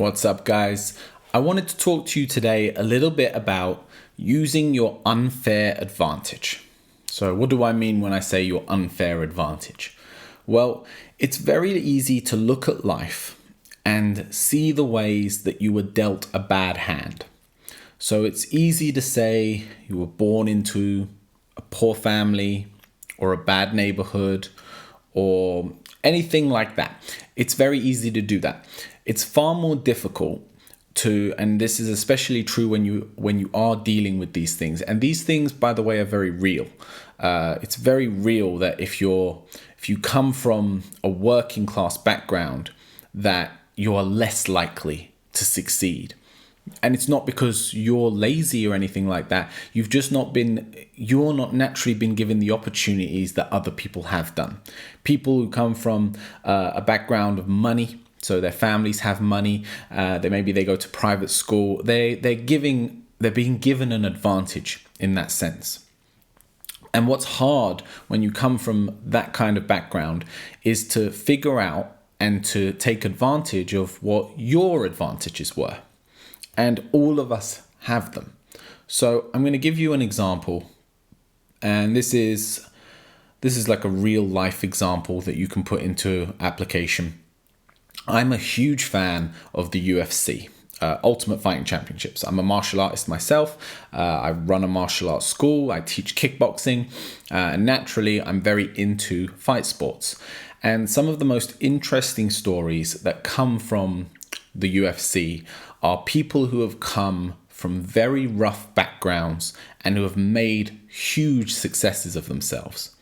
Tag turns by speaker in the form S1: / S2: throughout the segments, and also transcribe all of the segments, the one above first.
S1: What's up, guys? I wanted to talk to you today a little bit about using your unfair advantage. So what do I mean when I say your unfair advantage? Well, it's very easy to look at life and see the ways that you were dealt a bad hand. So it's easy to say you were born into a poor family or a bad neighborhood or anything like that. It's very easy to do that. It's far more difficult to, and this is especially true when you are dealing with these things. And these things, by the way, are very real. It's very real that if you come from a working class background, that you are less likely to succeed. And it's not because you're lazy or anything like that. You're not naturally been given the opportunities that other people have done. People who come from a background of money, so their families have money, they go to private school, they're being given an advantage in that sense. And what's hard when you come from that kind of background is to figure out and to take advantage of what your advantages were. And all of us have them. So I'm going to give you an example. And this is like a real life example that you can put into application. I'm a huge fan of the UFC, Ultimate Fighting Championships. I'm a martial artist myself. I run a martial arts school. I teach kickboxing. And naturally, I'm very into fight sports. And some of the most interesting stories that come from the UFC are people who have come from very rough backgrounds and who have made huge successes of themselves.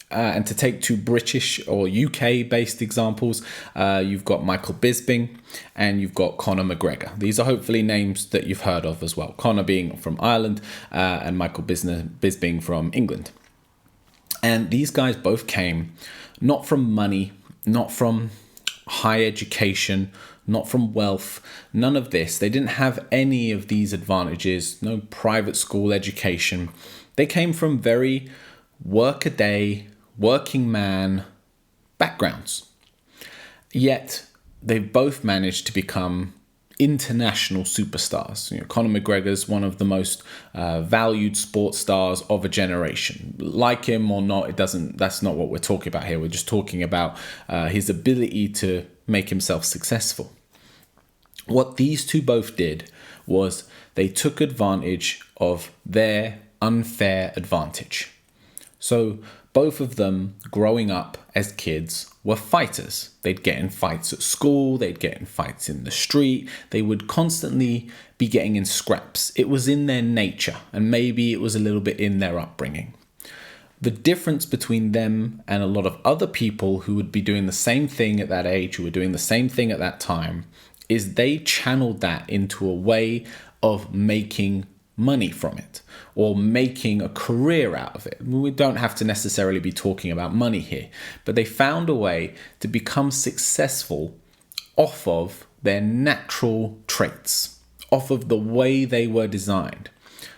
S1: And to take two British or UK based examples, you've got Michael Bisping and you've got Conor McGregor. These are hopefully names that you've heard of as well. Conor being from Ireland and Michael Bisping from England. And these guys both came not from money, not from high education, not from wealth, none of this. They didn't have any of these advantages, no private school education. They came from very work-a-day, working man backgrounds. Yet they both managed to become international superstars. Conor McGregor's one of the most valued sports stars of a generation. Like him or not, that's not what we're talking about here. We're just talking about his ability to make himself successful. What these two both did was they took advantage of their unfair advantage. So both of them, growing up as kids, were fighters. They'd get in fights at school, they'd get in fights in the street, they would constantly be getting in scraps. It was in their nature, and maybe it was a little bit in their upbringing. The difference between them and a lot of other people who would be doing the same thing at that age, who were doing the same thing at that time, is they channeled that into a way of making money from it or making a career out of it. We don't have to necessarily be talking about money here, but they found a way to become successful off of their natural traits, off of the way they were designed.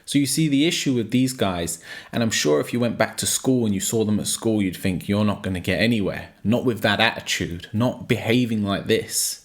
S1: So you see the issue with these guys, and I'm sure if you went back to school and you saw them at school, you'd think you're not going to get anywhere, not with that attitude, not behaving like this.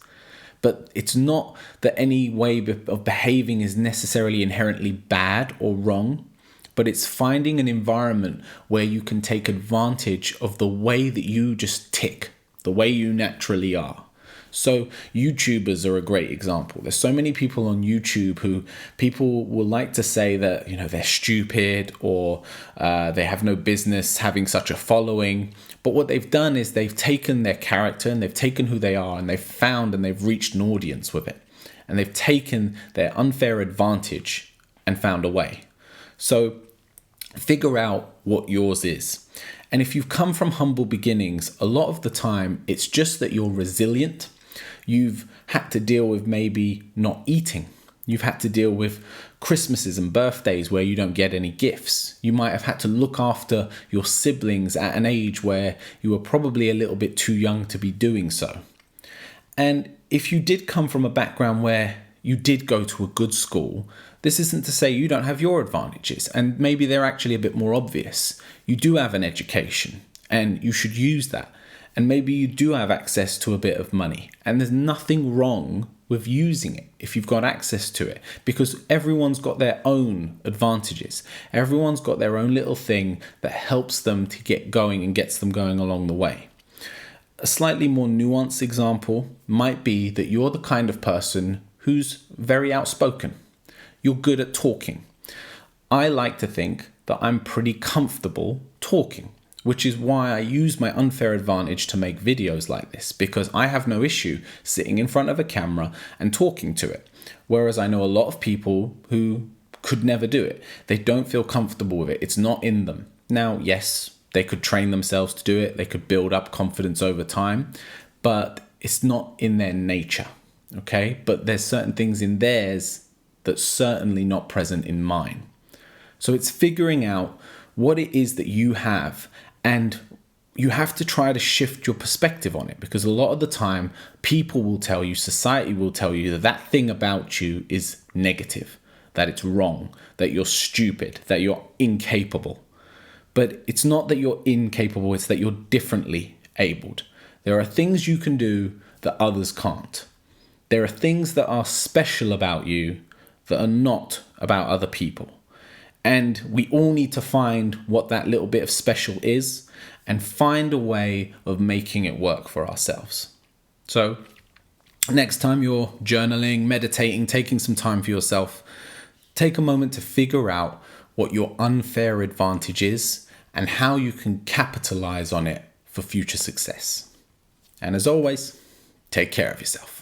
S1: But it's not that any way of behaving is necessarily inherently bad or wrong, but it's finding an environment where you can take advantage of the way that you just tick, the way you naturally are. So YouTubers are a great example. There's so many people on YouTube who people will like to say that, they're stupid or they have no business having such a following. But what they've done is they've taken their character and they've taken who they are and they've found and they've reached an audience with it. And they've taken their unfair advantage and found a way. So figure out what yours is. And if you've come from humble beginnings, a lot of the time it's just that you're resilient. You've had to deal with maybe not eating. You've had to deal with Christmases and birthdays where you don't get any gifts. You might have had to look after your siblings at an age where you were probably a little bit too young to be doing so. And if you did come from a background where you did go to a good school, this isn't to say you don't have your advantages, and maybe they're actually a bit more obvious. You do have an education and you should use that. And maybe you do have access to a bit of money, and there's nothing wrong with using it if you've got access to it, because everyone's got their own advantages. Everyone's got their own little thing that helps them to get going and gets them going along the way. A slightly more nuanced example might be that you're the kind of person who's very outspoken. You're good at talking. I like to think that I'm pretty comfortable talking, which is why I use my unfair advantage to make videos like this, because I have no issue sitting in front of a camera and talking to it. Whereas I know a lot of people who could never do it. They don't feel comfortable with it. It's not in them. Now, yes, they could train themselves to do it. They could build up confidence over time, but it's not in their nature. Okay. But there's certain things in theirs that's certainly not present in mine. So it's figuring out what it is that you have, and you have to try to shift your perspective on it, because a lot of the time people will tell you, society will tell you that that thing about you is negative, that it's wrong, that you're stupid, that you're incapable. But it's not that you're incapable, it's that you're differently abled. There are things you can do that others can't. There are things that are special about you that are not about other people. And we all need to find what that little bit of special is and find a way of making it work for ourselves. So next time you're journaling, meditating, taking some time for yourself, take a moment to figure out what your unfair advantage is and how you can capitalize on it for future success. And as always, take care of yourself.